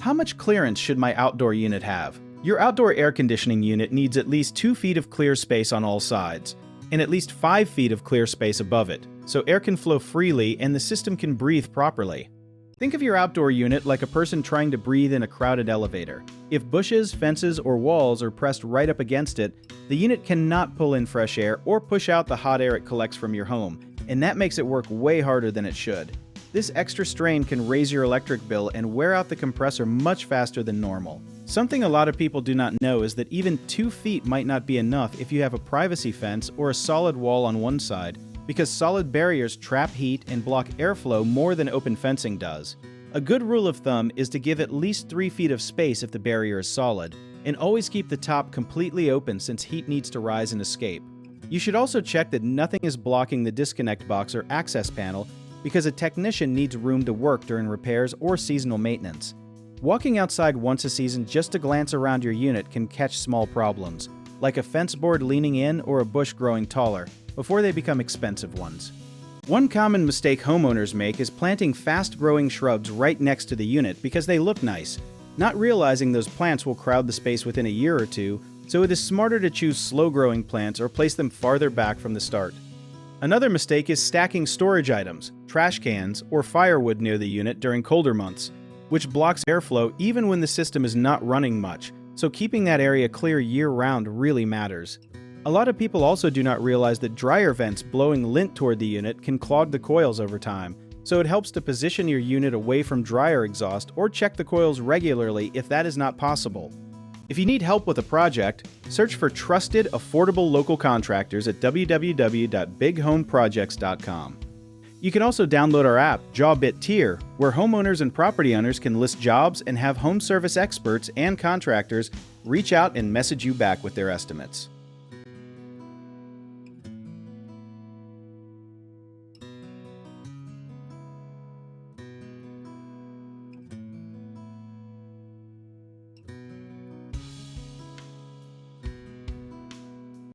How much clearance should my outdoor unit have? Your outdoor air conditioning unit needs at least 2 feet of clear space on all sides, and at least 5 feet of clear space above it, so air can flow freely and the system can breathe properly. Think of your outdoor unit like a person trying to breathe in a crowded elevator. If bushes, fences, or walls are pressed right up against it, the unit cannot pull in fresh air or push out the hot air it collects from your home, and that makes it work way harder than it should. This extra strain can raise your electric bill and wear out the compressor much faster than normal. Something a lot of people do not know is that even 2 feet might not be enough if you have a privacy fence or a solid wall on one side, because solid barriers trap heat and block airflow more than open fencing does. A good rule of thumb is to give at least 3 feet of space if the barrier is solid, and always keep the top completely open since heat needs to rise and escape. You should also check that nothing is blocking the disconnect box or access panel, because a technician needs room to work during repairs or seasonal maintenance. Walking outside once a season just to glance around your unit can catch small problems, like a fence board leaning in or a bush growing taller, before they become expensive ones. One common mistake homeowners make is planting fast-growing shrubs right next to the unit because they look nice, not realizing those plants will crowd the space within a year or two, so it is smarter to choose slow-growing plants or place them farther back from the start. Another mistake is stacking storage items, trash cans, or firewood near the unit during colder months, which blocks airflow even when the system is not running much, so keeping that area clear year-round really matters. A lot of people also do not realize that dryer vents blowing lint toward the unit can clog the coils over time, so it helps to position your unit away from dryer exhaust or check the coils regularly if that is not possible. If you need help with a project, search for trusted, affordable local contractors at www.bighomeprojects.com. You can also download our app, JawBit Tier, where homeowners and property owners can list jobs and have home service experts and contractors reach out and message you back with their estimates.